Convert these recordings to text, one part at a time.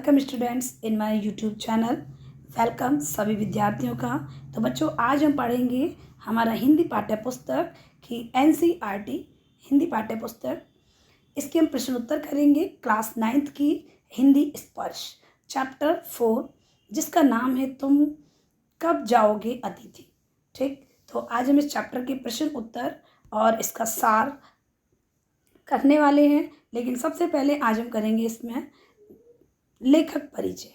Welcome students in my YouTube channel. Welcome सभी विद्यार्थियों का। तो बच्चों, आज हम पढ़ेंगे हमारा हिंदी पाठ्य पुस्तक की NCERT हिंदी पाठ्य पुस्तक। इसके हम प्रश्न उत्तर करेंगे क्लास 9th की हिंदी स्पर्श चैप्टर 4, जिसका नाम है तुम कब जाओगे अतिथि। ठीक, तो आज हम इस चैप्टर के प्रश्न उत्तर और इसका सार करने वाले हैं। लेकिन सबसे पहले आज हम करेंगे इसमें लेखक परिचय।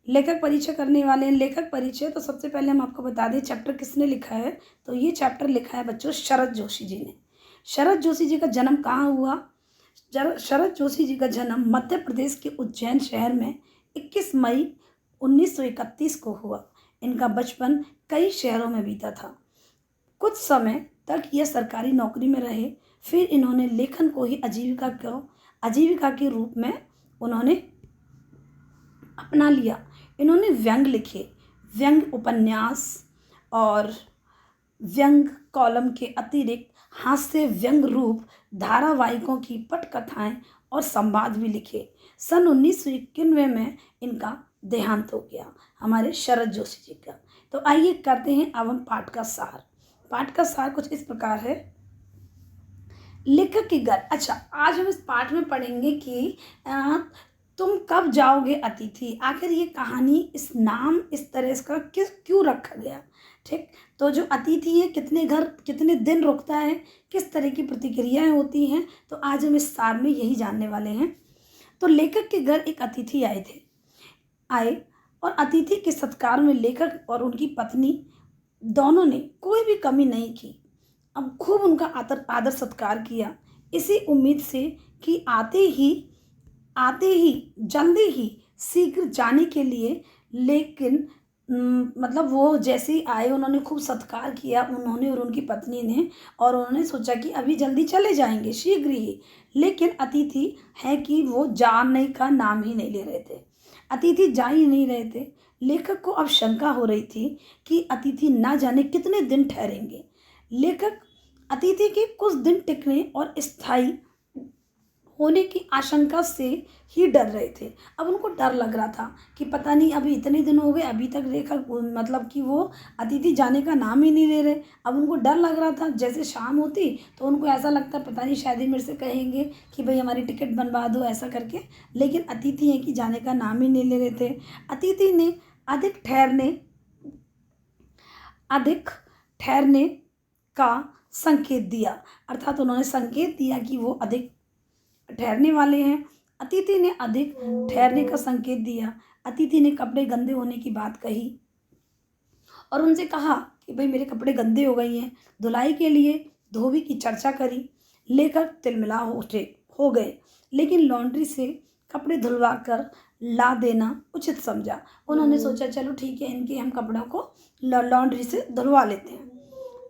लेखक परिचय करने वाले हैं। लेखक परिचय, तो सबसे पहले हम आपको बता दें चैप्टर किसने लिखा है। तो ये चैप्टर लिखा है बच्चों शरद जोशी जी ने। शरद जोशी जी का जन्म कहाँ हुआ? शरद जोशी जी का जन्म मध्य प्रदेश के उज्जैन शहर में 21 मई 1931 को हुआ। इनका बचपन कई शहरों में बीता था। कुछ समय तक यह सरकारी नौकरी में रहे। फिर इन्होंने लेखन को ही आजीविका के रूप में उन्होंने अपना लिया। इन्होंने व्यंग लिखे, व्यंग उपन्यास और व्यंग कॉलम के अतिरिक्त हास्य व्यंग रूप धारावाहिकों की पटकथाएं और संवाद भी लिखे। सन 1991 में इनका देहांत हो गया, हमारे शरद जोशी जी का। तो आइए करते हैं अब हम पाठ का सार। पाठ का सार कुछ इस प्रकार है। लेखक की घर। अच्छा, आज हम इस पाठ में पढ़ेंगे कि तुम कब जाओगे अतिथि। आखिर ये कहानी, इस नाम इस तरह इसका क्यों रखा गया। ठीक, तो जो अतिथि है कितने घर कितने दिन रुकता है, किस तरह की प्रतिक्रियाएं होती हैं, तो आज हम इस सार में यही जानने वाले हैं। तो लेखक के घर एक अतिथि आए और अतिथि के सत्कार में लेखक और उनकी पत्नी दोनों ने कोई भी कमी नहीं की। अब खूब उनका आदर सत्कार किया, इसी उम्मीद से कि आते ही जल्दी ही शीघ्र जाने के लिए। लेकिन मतलब वो जैसे ही आए उन्होंने खूब सत्कार किया, उन्होंने और उनकी पत्नी ने, और उन्होंने सोचा कि अभी जल्दी चले जाएंगे शीघ्र ही। लेकिन अतिथि है कि वो जाने का नाम ही नहीं ले रहे थे। अतिथि जा ही नहीं रहे थे। लेखक को अब शंका हो रही थी कि अतिथि ना जाने कितने दिन ठहरेंगे। लेखक अतिथि के कुछ दिन टिकने और स्थायी होने की आशंका से ही डर रहे थे। अब उनको डर लग रहा था कि पता नहीं अभी इतने दिन हो गए, अभी तक लेखक मतलब कि वो अतिथि जाने का नाम ही नहीं ले रहे। अब उनको डर लग रहा था, जैसे शाम होती तो उनको ऐसा लगता पता नहीं शायद ही मेरे से कहेंगे कि भाई हमारी टिकट बनवा दो, ऐसा करके। लेकिन अतिथि हैं कि जाने का नाम ही नहीं ले रहे थे। अतिथि ने अधिक ठहरने का संकेत दिया, अर्थात उन्होंने संकेत दिया कि वो अधिक ठहरने वाले हैं। अतिथि ने अधिक ठहरने का संकेत दिया। अतिथि ने कपड़े गंदे होने की बात कही और उनसे कहा कि भाई मेरे कपड़े गंदे हो गए हैं। धुलाई के लिए धोबी की चर्चा करी। लेखक तिलमिला हो गए, लेकिन लॉन्ड्री से कपड़े धुलवा कर ला देना उचित समझा। उन्होंने सोचा चलो ठीक है, इनके हम कपड़ों को लॉन्ड्री से धुलवा लेते हैं।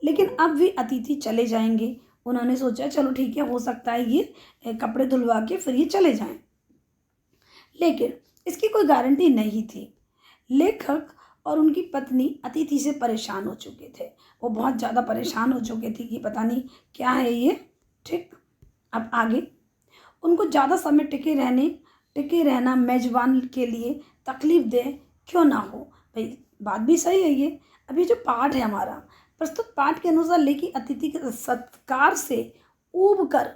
लेकिन अब भी अतिथि चले जाएंगे। उन्होंने सोचा चलो ठीक है, हो सकता है ये कपड़े धुलवा के फिर ये चले जाएं। लेकिन इसकी कोई गारंटी नहीं थी। लेखक और उनकी पत्नी अतिथि से परेशान हो चुके थे। वो बहुत ज़्यादा परेशान हो चुके थे कि पता नहीं क्या है ये। ठीक, अब आगे उनको ज़्यादा समय टिके रहना मेजबान के लिए तकलीफ दे क्यों ना हो। भाई बात भी सही है ये। अभी जो पाठ है हमारा, प्रस्तुत पाठ के अनुसार लेखक अतिथि के सत्कार से ऊब कर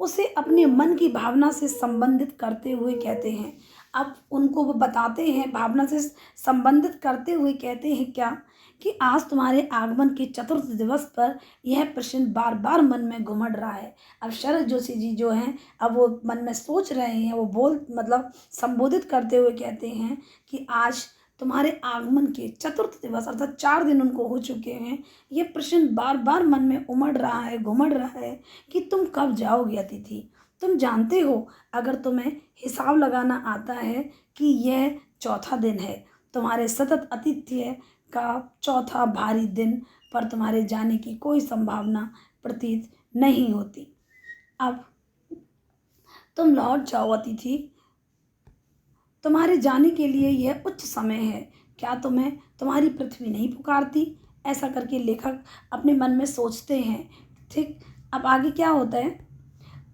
उसे अपने मन की भावना से संबंधित करते हुए कहते हैं। अब उनको वो बताते हैं, भावना से संबंधित करते हुए कहते हैं क्या कि आज तुम्हारे आगमन के चतुर्थ दिवस पर यह प्रश्न बार बार मन में घुमड़ रहा है। अब शरद जोशी जी जो हैं, अब वो मन में सोच रहे हैं, वो मतलब संबोधित करते हुए कहते हैं कि आज तुम्हारे आगमन के चतुर्थ दिवस, अर्थात 4 दिन उनको हो चुके हैं। ये प्रश्न बार बार मन में घुमड़ रहा है कि तुम कब जाओगे अतिथि। तुम जानते हो, अगर तुम्हें हिसाब लगाना आता है कि यह चौथा दिन है, तुम्हारे सतत आतिथ्य का चौथा भारी दिन पर तुम्हारे जाने की कोई संभावना प्रतीत नहीं होती। अब तुम लौट जाओ अतिथि, तुम्हारे जाने के लिए यह उच्च समय है। क्या तुम्हें तुम्हारी पृथ्वी नहीं पुकारती? ऐसा करके लेखक अपने मन में सोचते हैं। ठीक, अब आगे क्या होता है।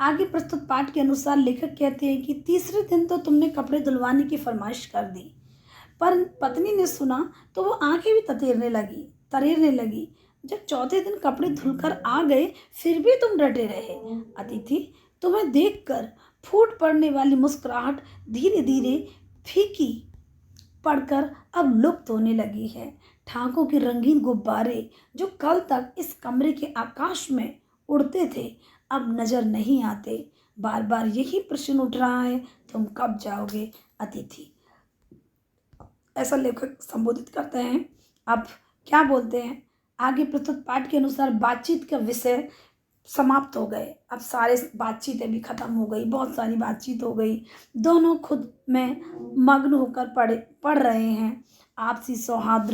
आगे प्रस्तुत पाठ के अनुसार लेखक कहते हैं कि तीसरे दिन तो तुमने कपड़े धुलवाने की फरमाइश कर दी, पर पत्नी ने सुना तो वो आंखें भी तरेरने लगी। जब चौथे दिन कपड़े धुलकर आ गए फिर भी तुम डटे रहे। अतिथि तुम्हें देखकर फूट पड़ने वाली मुस्कुराहट धीरे धीरे फीकी पड़कर अब लुप्त होने लगी है। ठाकों के रंगीन गुब्बारे जो कल तक इस कमरे के आकाश में उड़ते थे अब नजर नहीं आते। बार बार यही प्रश्न उठ रहा है, तुम कब जाओगे अतिथि। ऐसा लेखक संबोधित करते हैं। अब क्या बोलते हैं, आगे प्रस्तुत पाठ के अनुसार बातचीत का विषय समाप्त हो गए। अब सारे बातचीतें भी खत्म हो गई, बहुत सारी बातचीत हो गई। दोनों खुद में मग्न होकर पढ़ रहे हैं। आपसी सौहार्द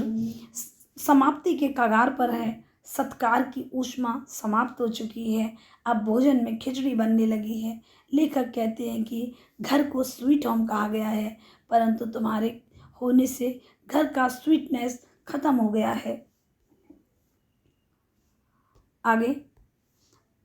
समाप्ति के कगार पर है। सत्कार की ऊष्मा समाप्त हो चुकी है। अब भोजन में खिचड़ी बनने लगी है। लेखक कहते हैं कि घर को स्वीट होम कहा गया है, परंतु तुम्हारे होने से घर का स्वीटनेस खत्म हो गया है। आगे,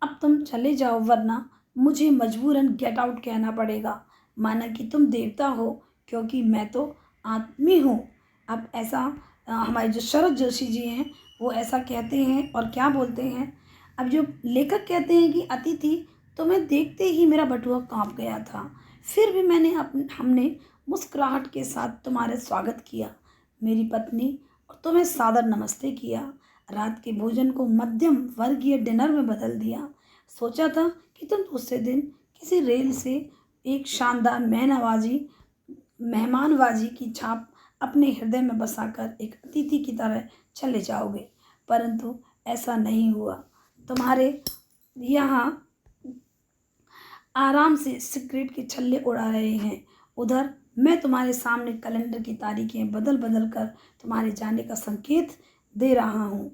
अब तुम चले जाओ वरना मुझे मजबूरन गेट आउट कहना पड़ेगा, माना कि तुम देवता हो क्योंकि मैं तो आदमी हूँ। अब ऐसा हमारे जो शरद जोशी जी हैं वो ऐसा कहते हैं और क्या बोलते हैं। अब जो लेखक कहते हैं कि अतिथि तुम्हें देखते ही मेरा बटुआ कांप गया था, फिर भी हमने मुस्कुराहट के साथ तुम्हारे स्वागत किया। मेरी पत्नी और तुम्हें सादर नमस्ते किया। रात के भोजन को मध्यम वर्गीय डिनर में बदल दिया। सोचा था कि तुम दूसरे दिन किसी रेल से एक शानदार मेहमानवाजी की छाप अपने हृदय में बसाकर एक अतिथि की तरह चले जाओगे, परंतु ऐसा नहीं हुआ। तुम्हारे यहाँ आराम से सिगरेट के छल्ले उड़ा रहे हैं, उधर मैं तुम्हारे सामने कैलेंडर की तारीखें बदल बदल कर तुम्हारे जाने का संकेत दे रहा हूँ।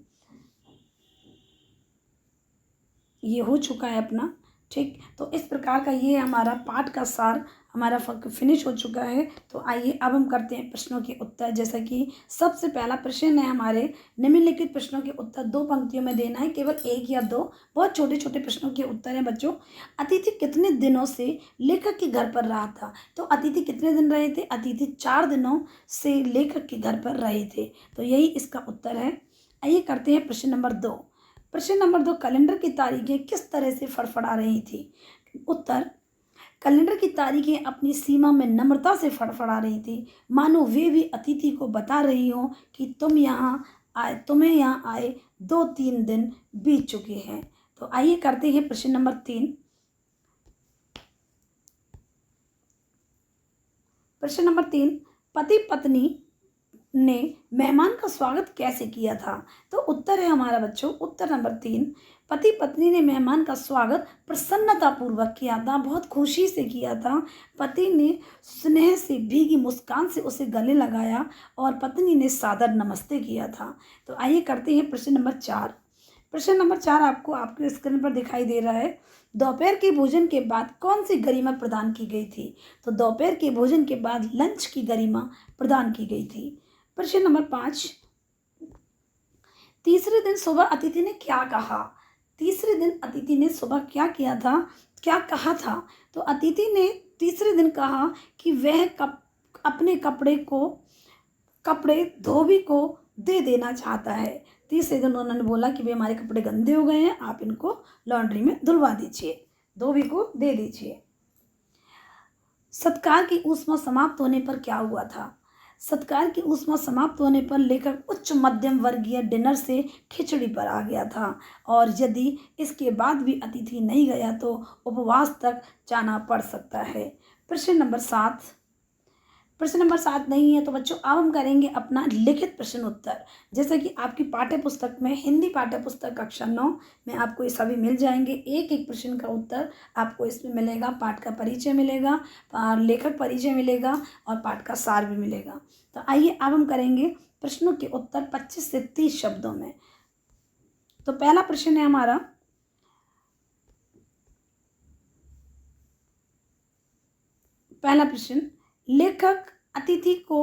ये हो चुका है अपना, ठीक। तो इस प्रकार का ये हमारा पाठ का सार हमारा फिनिश हो चुका है। तो आइए अब हम करते हैं प्रश्नों के उत्तर। जैसा कि सबसे पहला प्रश्न है हमारे, निम्नलिखित प्रश्नों के उत्तर 2 पंक्तियों में देना है, केवल 1 या 2 बहुत छोटे छोटे प्रश्नों के उत्तर हैं बच्चों। अतिथि कितने दिनों से लेखक के घर पर रहा था। तो अतिथि कितने दिन रहे थे, अतिथि 4 दिनों से लेखक के घर पर रहे थे। तो यही इसका उत्तर है। आइए करते हैं प्रश्न नंबर 2। प्रश्न नंबर 2, कैलेंडर की तारीखें किस तरह से फड़फड़ा रही थी। उत्तर, कैलेंडर की तारीखें अपनी सीमा में नम्रता से फड़फड़ा रही थी, मानो वे भी अतिथि को बता रही हों कि तुम्हें यहाँ आए 2-3 दिन बीत चुके हैं। तो आइए करते हैं प्रश्न नंबर 3। प्रश्न नंबर 3, पति पत्नी ने मेहमान का स्वागत कैसे किया था। तो उत्तर है हमारा बच्चों, उत्तर नंबर 3, पति पत्नी ने मेहमान का स्वागत प्रसन्नता पूर्वक किया था, बहुत खुशी से किया था। पति ने स्नेह से भीगी मुस्कान से उसे गले लगाया और पत्नी ने सादर नमस्ते किया था। तो आइए करते हैं प्रश्न नंबर 4। प्रश्न नंबर 4 आपको आपके स्क्रीन पर दिखाई दे रहा है। दोपहर के भोजन के बाद कौन सी गरिमा प्रदान की गई थी। तो दोपहर के भोजन के बाद लंच की गरिमा प्रदान की गई थी। प्रश्न नंबर 5, तीसरे दिन सुबह अतिथि ने क्या कहा। तीसरे दिन अतिथि ने सुबह क्या किया था, क्या कहा था। तो अतिथि ने तीसरे दिन कहा कि वह अपने कपड़े धोबी को दे देना चाहता है। तीसरे दिन उन्होंने बोला कि भाई हमारे कपड़े गंदे हो गए हैं, आप इनको लॉन्ड्री में धुलवा दीजिए, धोबी को दे दीजिए। सत्कार की ऊष्मा समाप्त होने पर क्या हुआ था। सत्कार की ऊष्मा समाप्त होने पर लेखक उच्च मध्यम वर्गीय डिनर से खिचड़ी पर आ गया था और यदि इसके बाद भी अतिथि नहीं गया तो उपवास तक जाना पड़ सकता है। प्रश्न नंबर 7, प्रश्न नंबर 7 नहीं है। तो बच्चों अब हम करेंगे अपना लिखित प्रश्न उत्तर। जैसे कि आपकी पाठ्य पुस्तक में, हिंदी पाठ्य पुस्तक कक्षा 9 में आपको ये सभी मिल जाएंगे। एक एक प्रश्न का उत्तर आपको इसमें मिलेगा। पाठ का परिचय मिलेगा, लेखक परिचय मिलेगा और पाठ का सार भी मिलेगा। तो आइए अब हम करेंगे प्रश्नों के उत्तर 25 से 30 शब्दों में। तो पहला प्रश्न है हमारा, पहला प्रश्न, लेखक अतिथि को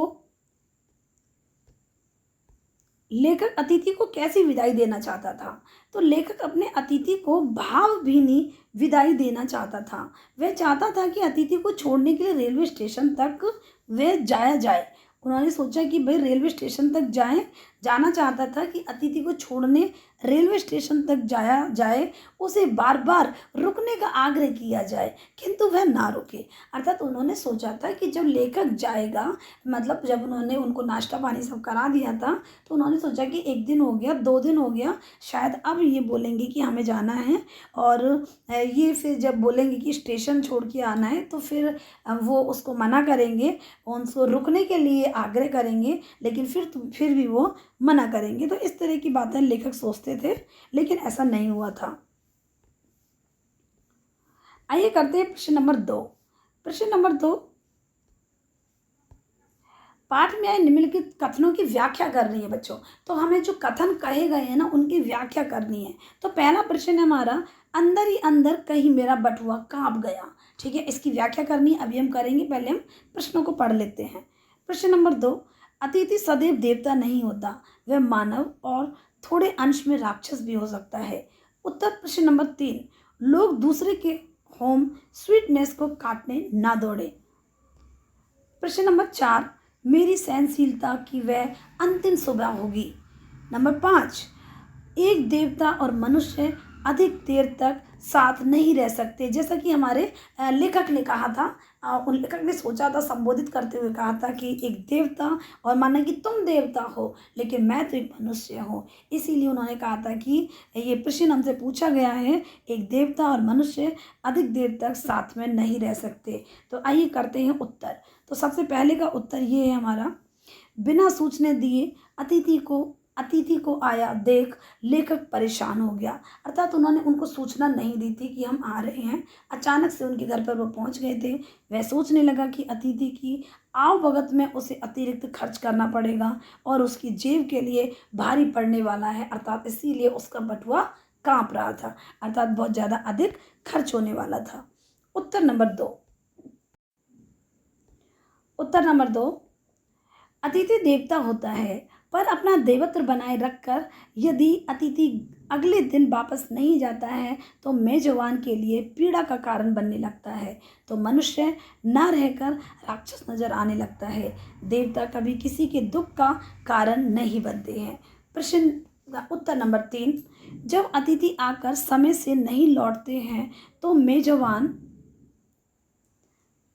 लेखक अतिथि को कैसी विदाई देना चाहता था? तो लेखक अपने अतिथि को भावभीनी विदाई देना चाहता था। वह चाहता था कि अतिथि को छोड़ने के लिए रेलवे स्टेशन तक वह जाया जाए। उन्होंने सोचा कि भाई रेलवे स्टेशन तक जाना चाहता था कि अतिथि को छोड़ने रेलवे स्टेशन तक जाया जाए, उसे बार बार रुकने का आग्रह किया जाए, किंतु वह ना रुके। अर्थात उन्होंने सोचा था कि जब लेखक जाएगा, मतलब जब उन्होंने उनको नाश्ता पानी सब करा दिया था, तो उन्होंने सोचा कि 1 दिन हो गया, 2 दिन हो गया, शायद अब ये बोलेंगे कि हमें जाना है, और ये फिर जब बोलेंगे कि स्टेशन छोड़ के आना है, तो फिर वो उसको मना करेंगे, उनको रुकने के लिए आग्रह करेंगे, लेकिन फिर भी वो मना करेंगे। तो इस तरह की बातें लेखक सोचते थे, लेकिन ऐसा नहीं हुआ था। आइए करते हैं प्रश्न नंबर 2। प्रश्न नंबर 2, पाठ में आए निम्नलिखित कथनों की व्याख्या करनी है बच्चों। तो हमें जो कथन कहे गए हैं ना, उनकी व्याख्या करनी है। तो पहला प्रश्न है हमारा, अंदर ही अंदर कहीं मेरा बटुआ कांप गया। ठीक है, इसकी व्याख्या करनी है, अभी हम करेंगे। पहले हम प्रश्नों को पढ़ लेते हैं। प्रश्न नंबर 2, अतिथि सदैव देवता नहीं होता, वह मानव और थोड़े अंश में राक्षस भी हो सकता है। उत्तर प्रश्न नंबर 3, लोग दूसरे के होम स्वीटनेस को काटने ना दौड़े। प्रश्न नंबर 4, मेरी सहनशीलता की वह अंतिम सुबह होगी। नंबर 5, एक देवता और मनुष्य अधिक देर तक साथ नहीं रह सकते। जैसा कि हमारे लेखक ने कहा था, उन लेखक ने सोचा था, संबोधित करते हुए कहा था कि एक देवता, और माना कि तुम देवता हो लेकिन मैं तो एक मनुष्य हूँ। इसीलिए उन्होंने कहा था कि ये प्रश्न हमसे पूछा गया है, एक देवता और मनुष्य अधिक देर तक साथ में नहीं रह सकते। तो आइए करते हैं उत्तर। तो सबसे पहले का उत्तर ये है हमारा, बिना सूचने दिए अतिथि को आया देख लेखक परेशान हो गया। अर्थात उन्होंने उनको सूचना नहीं दी थी कि हम आ रहे हैं, अचानक से उनके घर पर वो पहुंच गए थे। वह सोचने लगा कि अतिथि की आवभगत में उसे अतिरिक्त खर्च करना पड़ेगा और उसकी जेब के लिए भारी पड़ने वाला है। अर्थात इसीलिए उसका बटुआ कांप रहा था, अर्थात बहुत ज़्यादा अधिक खर्च होने वाला था। उत्तर नंबर 2। उत्तर नंबर 2, अतिथि देवता होता है, पर अपना देवत्व बनाए रखकर यदि अतिथि अगले दिन वापस नहीं जाता है तो मेजबान के लिए पीड़ा का कारण बनने लगता है। तो मनुष्य न रहकर राक्षस नजर आने लगता है। देवता कभी किसी के दुख का कारण नहीं बनते हैं। प्रश्न का उत्तर नंबर 3, जब अतिथि आकर समय से नहीं लौटते हैं तो मेजबान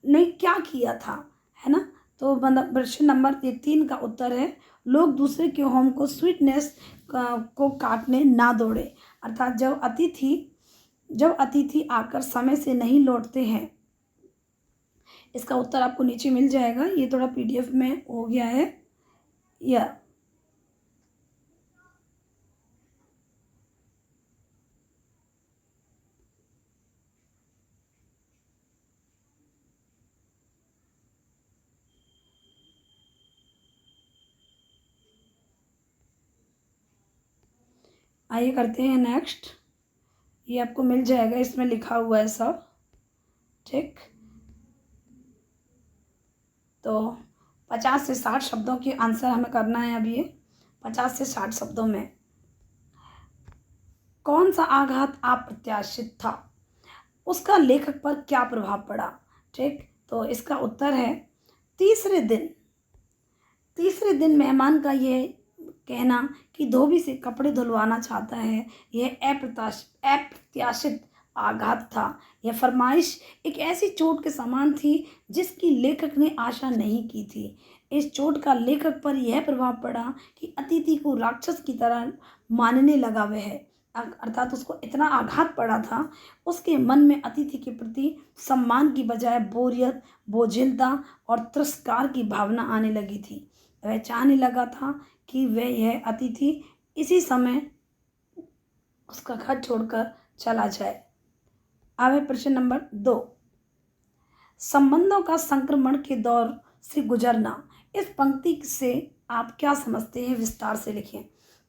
ने क्या किया था, है ना। तो मतलब प्रश्न नंबर 3 का उत्तर है, लोग दूसरे के होम को स्वीटनेस को काटने ना दौड़े। अर्थात जब अतिथि आकर समय से नहीं लौटते हैं, इसका उत्तर आपको नीचे मिल जाएगा। ये थोड़ा PDF में हो गया है या आइए करते हैं नेक्स्ट। ये आपको मिल जाएगा, इसमें लिखा हुआ है सब। ठीक, तो 50 से 60 शब्दों के आंसर हमें करना है। अब ये 50 से 60 शब्दों में कौन सा आघात अप्रत्याशित था, उसका लेखक पर क्या प्रभाव पड़ा। ठीक, तो इसका उत्तर है, तीसरे दिन मेहमान का ये कहना कि धोबी से कपड़े धुलवाना चाहता है, यह अप्रत्याशित आघात था। यह फरमाइश एक ऐसी चोट के समान थी जिसकी लेखक ने आशा नहीं की थी। इस चोट का लेखक पर यह प्रभाव पड़ा कि अतिथि को राक्षस की तरह मानने लगा वह। अर्थात उसको इतना आघात पड़ा था, उसके मन में अतिथि के प्रति सम्मान की बजाय बोरियत, बोझिलता और तिरस्कार की भावना आने लगी थी। वह चाहने लगा था कि वह यह अतिथि इसी समय उसका घर छोड़कर चला जाए। अब है प्रश्न नंबर 2, संबंधों का संक्रमण के दौर से गुजरना। इस पंक्ति से आप क्या समझते हैं, विस्तार से लिखें।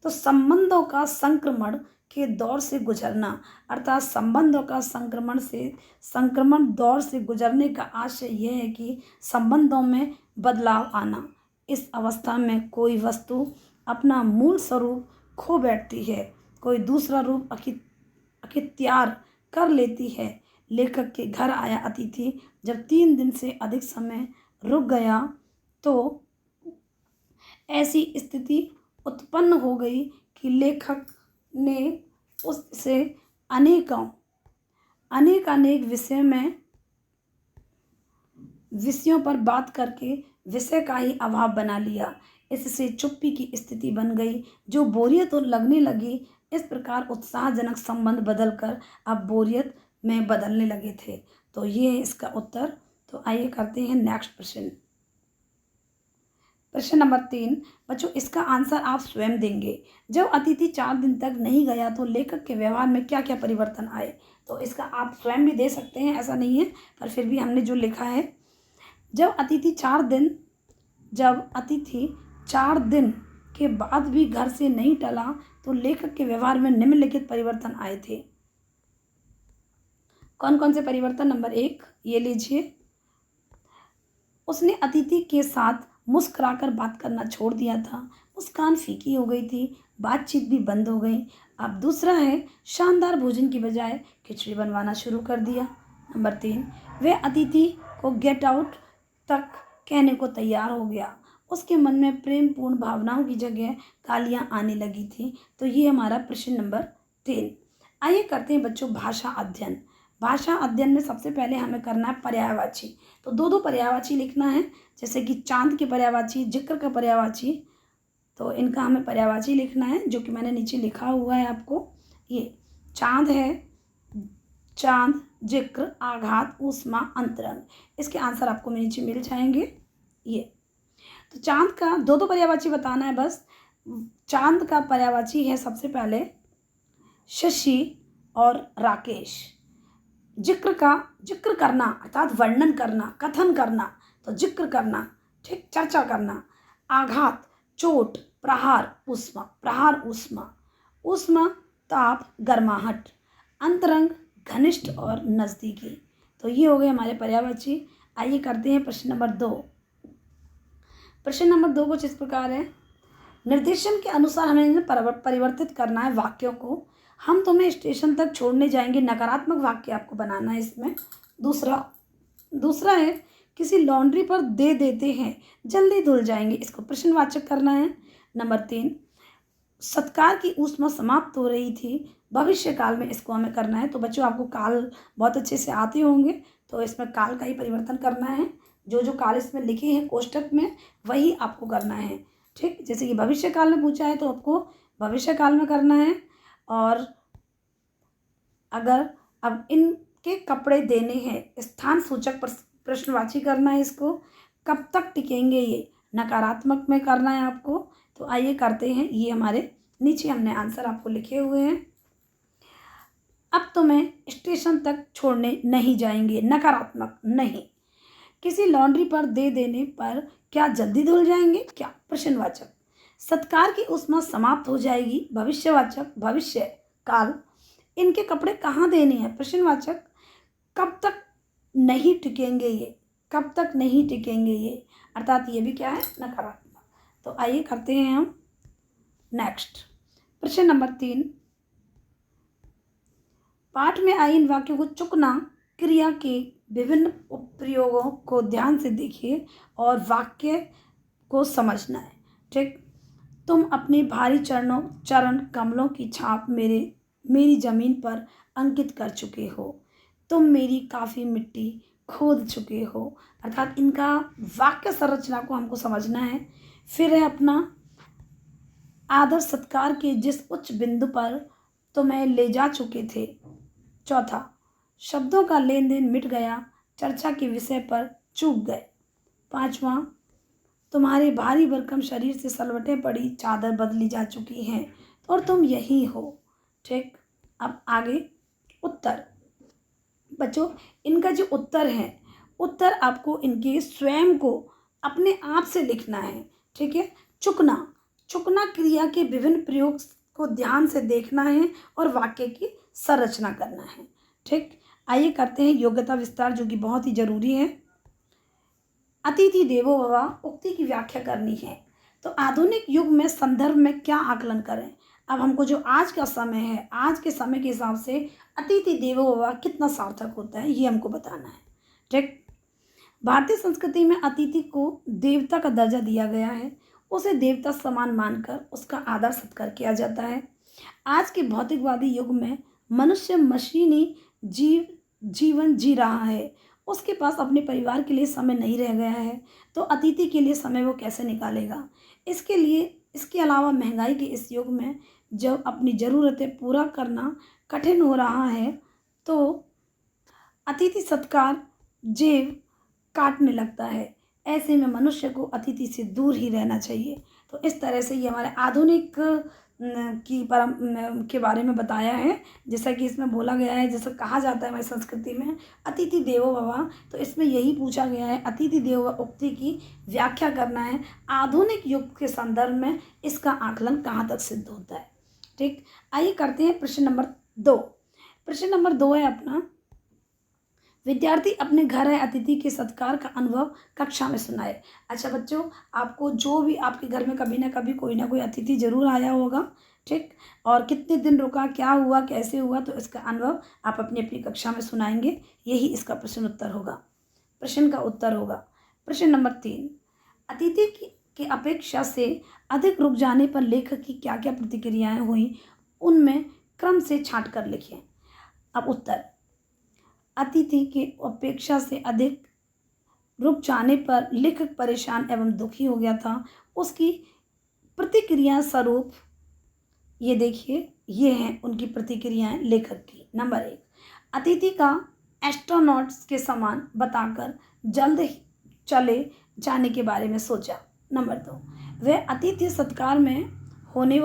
तो संबंधों का संक्रमण के दौर से गुजरना, अर्थात संबंधों का संक्रमण दौर से गुजरने का आशय यह है कि संबंधों में बदलाव आना। इस अवस्था में कोई वस्तु अपना मूल स्वरूप खो बैठती है, कोई दूसरा रूप अख्तियार कर लेती है। लेखक के घर आया अतिथि जब 3 दिन से अधिक समय रुक गया तो ऐसी स्थिति उत्पन्न हो गई कि लेखक ने उससे अनेक विषयों पर बात करके विषय का ही अभाव बना लिया। इससे चुप्पी की स्थिति बन गई, जो बोरियत लगने लगी। इस प्रकार उत्साहजनक संबंध बदलकर अब बोरियत में बदलने लगे थे। तो ये है इसका उत्तर। तो आइए करते हैं नेक्स्ट प्रश्न। प्रश्न नंबर 3। बच्चों, इसका आंसर आप स्वयं देंगे। जब अतिथि 4 दिन तक नहीं गया तो लेखक के व्यवहार में क्या क्या परिवर्तन आए। तो इसका आप स्वयं भी दे सकते हैं, ऐसा नहीं है, पर फिर भी हमने जो लिखा है, जब अतिथि 4 दिन के बाद भी घर से नहीं टला तो लेखक के व्यवहार में निम्नलिखित परिवर्तन आए थे। कौन कौन से परिवर्तन। नंबर 1 ये लीजिए, उसने अतिथि के साथ मुस्कुराकर बात करना छोड़ दिया था। मुस्कान फीकी हो गई थी, बातचीत भी बंद हो गई। अब दूसरा है, शानदार भोजन की बजाय खिचड़ी बनवाना शुरू कर दिया। नंबर 3, वह अतिथि को गेट आउट तक कहने को तैयार हो गया। उसके मन में प्रेमपूर्ण भावनाओं की जगह गालियाँ आने लगी थी। तो ये हमारा प्रश्न नंबर 3। आइए करते हैं बच्चों भाषा अध्ययन। भाषा अध्ययन में सबसे पहले हमें करना है पर्यायवाची। तो दो पर्यायवाची लिखना है, जैसे कि चांद के पर्यायवाची, जिक्र का पर्यायवाची। तो इनका हमें पर्यायवाची लिखना है, जो कि मैंने नीचे लिखा हुआ है आपको। ये चांद है, चांद, जिक्र, आघात, ऊष्मा, अंतरंग। इसके आंसर आपको नीचे मिल जाएंगे। ये तो चांद का दो पर्यायवाची बताना है बस। चांद का पर्यायवाची है सबसे पहले शशि और राकेश। जिक्र करना अर्थात वर्णन करना, कथन करना, तो जिक्र करना, ठीक, चर्चा करना। आघात, चोट, प्रहार, ऊष्मा, ऊष्मा, ताप, गर्माहट। अंतरंग, घनिष्ठ और नज़दीकी। तो ये हो गए हमारे पर्यायवाची। आइए करते हैं प्रश्न नंबर 2। प्रश्न नंबर 2 कुछ इस प्रकार है, निर्देशन के अनुसार हमें परिवर्तित करना है वाक्यों को। हम तुम्हें स्टेशन तक छोड़ने जाएंगे, नकारात्मक वाक्य आपको बनाना है इसमें। दूसरा है, किसी लॉन्ड्री पर दे देते हैं, जल्दी धुल जाएंगे, इसको प्रश्नवाचक करना है। नंबर 3, सत्कार की ऊष्मा समाप्त हो रही थी, भविष्य काल में इसको हमें करना है। तो बच्चों आपको काल बहुत अच्छे से आते होंगे, तो इसमें काल का ही परिवर्तन करना है। जो काल इसमें लिखे हैं कोष्टक में वही आपको करना है, ठीक। जैसे कि भविष्य काल में पूछा है तो आपको भविष्य काल में करना है। और अगर अब इनके कपड़े देने हैं, स्थान सूचक प्रश्नवाची करना है इसको। कब तक टिकेंगे, ये नकारात्मक में करना है आपको। तो आइए करते हैं, ये हमारे नीचे हमने आंसर आपको लिखे हुए हैं। अब तुम्हें स्टेशन तक छोड़ने नहीं जाएंगे, नकारात्मक नहीं। किसी लॉन्ड्री पर दे देने पर क्या जल्दी धुल जाएंगे, क्या, प्रश्नवाचक। सत्कार की ऊष्मा समाप्त हो जाएगी, भविष्यवाचक, भविष्य काल। इनके कपड़े कहाँ देने हैं, प्रश्नवाचक। कब तक नहीं टिकेंगे ये, कब तक नहीं टिकेंगे ये, अर्थात ये भी क्या है, नकारात्मक। तो आइए करते हैं हम नेक्स्ट प्रश्न नंबर 3। पाठ में आई इन वाक्यों को चुकना क्रिया के विभिन्न प्रयोगों को ध्यान से देखिए और वाक्य को समझना है, ठीक। तुम अपने भारी चरण कमलों की छाप मेरी ज़मीन पर अंकित कर चुके हो। तुम मेरी काफ़ी मिट्टी खोद चुके हो, अर्थात इनका वाक्य संरचना को हमको समझना है। फिर है अपना आदर सत्कार के जिस उच्च बिंदु पर तुम्हें ले जा चुके थे। चौथा, शब्दों का लेन देन मिट गया, चर्चा के विषय पर चूक गए। पांचवा, तुम्हारे भारी भरकम शरीर से सलवटें पड़ी चादर बदली जा चुकी हैं और तुम यही हो, ठीक। अब आगे उत्तर। बच्चों इनका जो उत्तर है, उत्तर आपको इनके स्वयं को अपने आप से लिखना है, ठीक है। चुकना क्रिया के विभिन्न प्रयोग को ध्यान से देखना है और वाक्य की संरचना करना है, ठीक। आइए करते हैं योग्यता विस्तार, जो कि बहुत ही जरूरी है। अतिथि देवो भव उक्ति की व्याख्या करनी है। तो आधुनिक युग में संदर्भ में क्या आकलन करें। अब हमको जो आज का समय है, आज के समय के हिसाब से अतिथि देवो भव कितना सार्थक होता है ये हमको बताना है। ठीक, भारतीय संस्कृति में अतिथि को देवता का दर्जा दिया गया है। उसे देवता समान मानकर उसका आदर सत्कार किया जाता है। आज के भौतिकवादी युग में मनुष्य मशीनी जीवन जी रहा है। उसके पास अपने परिवार के लिए समय नहीं रह गया है, तो अतिथि के लिए समय वो कैसे निकालेगा। इसके अलावा महंगाई के इस युग में जब अपनी ज़रूरतें पूरा करना कठिन हो रहा है, तो अतिथि सत्कार जेब काटने लगता है। ऐसे में मनुष्य को अतिथि से दूर ही रहना चाहिए। तो इस तरह से ये हमारे आधुनिक के बारे में बताया है। जैसा कि इसमें बोला गया है, जैसा कहा जाता है हमारी संस्कृति में अतिथि देवो भव, तो इसमें यही पूछा गया है अतिथि देवो भव उक्ति की व्याख्या करना है। आधुनिक युग के संदर्भ में इसका आकलन कहाँ तक सिद्ध होता है। ठीक, आइए करते हैं प्रश्न नंबर 2। प्रश्न नंबर 2 है अपना, विद्यार्थी अपने घर आए अतिथि के सत्कार का अनुभव कक्षा में सुनाए। अच्छा बच्चों, आपको जो भी आपके घर में कभी ना कभी कोई ना कोई अतिथि जरूर आया होगा। ठीक, और कितने दिन रुका, क्या हुआ, कैसे हुआ, तो इसका अनुभव आप अपनी अपनी कक्षा में सुनाएंगे। यही इसका प्रश्न उत्तर होगा, प्रश्न का उत्तर होगा। प्रश्न नंबर 3, अतिथि की अपेक्षा से अधिक रुक जाने पर लेखक की क्या क्या प्रतिक्रियाएँ हुई, उनमें क्रम से छाँट कर लिखिए। अब उत्तर, अतिथि की अपेक्षा से अधिक रुक जाने पर लेखक परेशान एवं दुखी हो गया था। उसकी प्रतिक्रिया स्वरूप ये देखिए, ये हैं उनकी प्रतिक्रियाएं लेखक की। नंबर 1, अतिथि का एस्ट्रोनॉट्स के समान बताकर जल्द ही चले जाने के बारे में सोचा। नंबर 2, वह अतिथि सत्कार में होने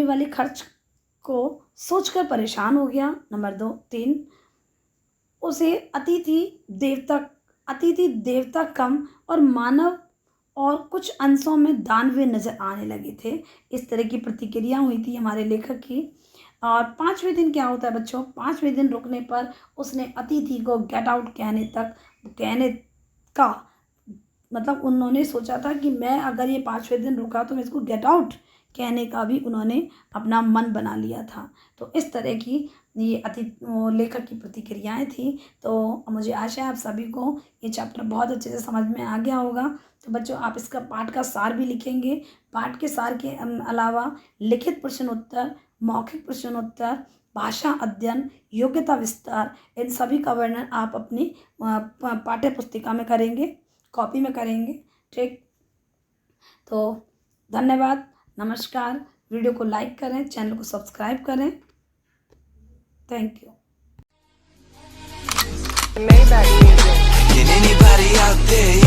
वाली खर्च को सोचकर परेशान हो गया। नंबर 3, उसे अतिथि देवता कम और मानव और कुछ अंशों में दानवीय नज़र आने लगे थे। इस तरह की प्रतिक्रिया हुई थी हमारे लेखक की। और 5वें दिन क्या होता है बच्चों, 5वें दिन रुकने पर उसने अतिथि को गेट आउट कहने का मतलब उन्होंने सोचा था कि मैं अगर ये 5वें दिन रुका तो मैं इसको गेट आउट कहने का भी उन्होंने अपना मन बना लिया था। तो इस तरह की ये लेखक की प्रतिक्रियाएं थी। तो मुझे आशा है आप सभी को ये चैप्टर बहुत अच्छे से समझ में आ गया होगा। तो बच्चों, आप इसका पाठ का सार भी लिखेंगे। पाठ के सार के अलावा लिखित प्रश्न उत्तर, मौखिक प्रश्न उत्तर, भाषा अध्ययन, योग्यता विस्तार, इन सभी का वर्णन आप अपनी पाठ्य पुस्तिका में करेंगे, कॉपी में करेंगे। ठीक, तो धन्यवाद, नमस्कार। वीडियो को लाइक करें, चैनल को सब्सक्राइब करें। Thank you. Can anybody out there